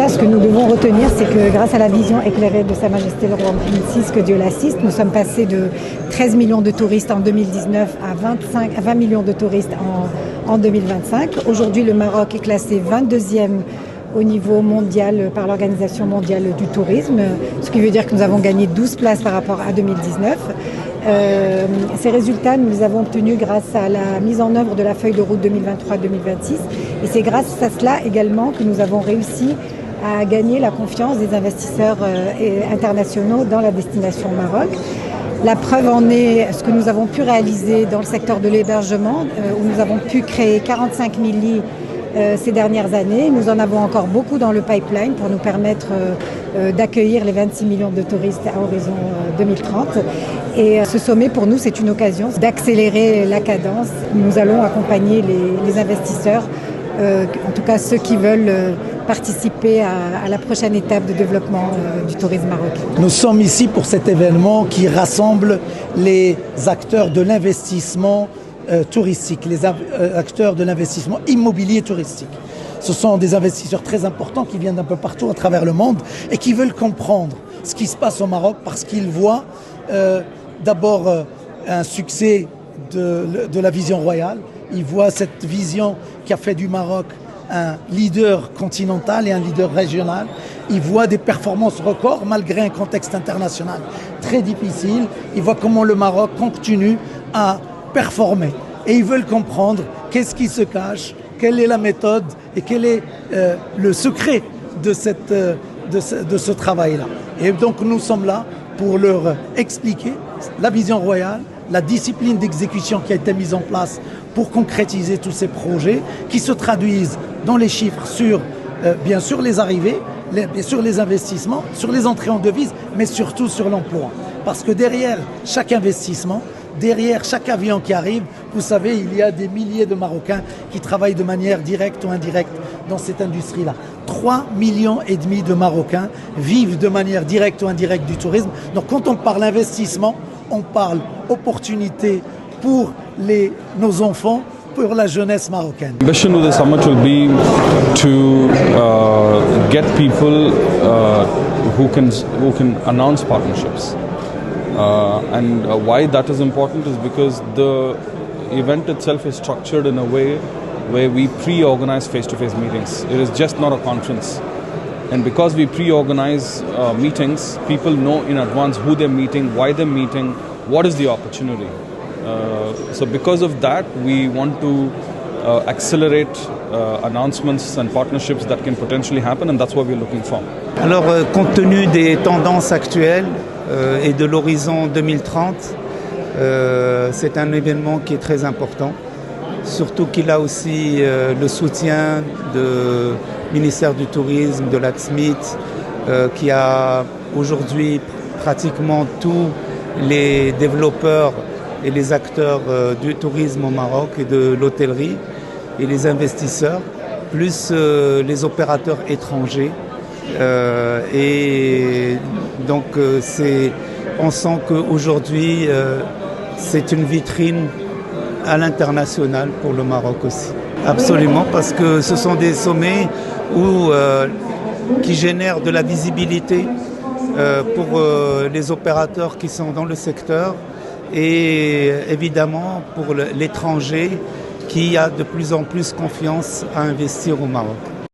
cas, ce que nous devons retenir, c'est que grâce à la vision éclairée de Sa Majesté le Roi Mohamed VI, que Dieu l'assiste, nous sommes passés de 13 millions de touristes en 2019 à 20 millions de touristes en 2025. Aujourd'hui, le Maroc est classé 22e au niveau mondial par l'Organisation mondiale du tourisme, ce qui veut dire que nous avons gagné 12 places par rapport à 2019. Ces résultats, nous les avons obtenus grâce à la mise en œuvre de la feuille de route 2023-2026 et c'est grâce à cela également que nous avons réussi à gagner la confiance des investisseurs internationaux dans la destination Maroc. La preuve en est ce que nous avons pu réaliser dans le secteur de l'hébergement, où nous avons pu créer 45 000 lits ces dernières années. Nous en avons encore beaucoup dans le pipeline pour nous permettre d'accueillir les 26 millions de touristes à horizon 2030. Et ce sommet, pour nous, c'est une occasion d'accélérer la cadence. Nous allons accompagner les investisseurs, en tout cas ceux qui veulent participer à la prochaine étape de développement du tourisme marocain. Nous sommes ici pour cet événement qui rassemble les acteurs de l'investissement touristique, les acteurs de l'investissement immobilier touristique. Ce sont des investisseurs très importants qui viennent d'un peu partout à travers le monde et qui veulent comprendre ce qui se passe au Maroc parce qu'ils voient d'abord un succès de la vision royale. Ils voient cette vision qui a fait du Maroc un leader continental et un leader régional. Ils voient des performances records malgré un contexte international très difficile. Ils voient comment le Maroc continue à performer. Et ils veulent comprendre qu'est-ce qui se cache, quelle est la méthode et quel est le secret de ce travail-là. Et donc nous sommes là pour leur expliquer la vision royale, la discipline d'exécution qui a été mise en place pour concrétiser tous ces projets qui se traduisent dans les chiffres sur, bien sûr, les arrivées, sur les investissements, sur les entrées en devises, mais surtout sur l'emploi. Parce que derrière chaque investissement, derrière chaque avion qui arrive, vous savez, il y a des milliers de Marocains qui travaillent de manière directe ou indirecte dans cette industrie-là. 3,5 millions de Marocains vivent de manière directe ou indirecte du tourisme. Donc quand on parle investissement, on parle opportunité pour nos enfants, pour la jeunesse marocaine. The mission of the summit will be to get people who can announce partnerships. And why that is important is because the event itself is structured in a way where we pre-organize face-to-face meetings. It is just not a conference. And because we pre-organize meetings, people know in advance who they're meeting, why they're meeting, what is the opportunity. So because of that, we want to accelerate announcements and partnerships that can potentially happen, and that's what we're looking for. Alors, compte tenu des tendances actuelles et de l'horizon 2030, c'est un événement qui est très important. Surtout qu'il a aussi le soutien du ministère du Tourisme, de l'ATSMIT, qui a aujourd'hui pratiquement tous les développeurs et les acteurs du tourisme au Maroc et de l'hôtellerie et les investisseurs, plus les opérateurs étrangers. Et donc on sent qu'aujourd'hui c'est une vitrine à l'international pour le Maroc aussi. Absolument, parce que ce sont des sommets qui génèrent de la visibilité pour les opérateurs qui sont dans le secteur et évidemment pour l'étranger qui a de plus en plus confiance à investir au Maroc.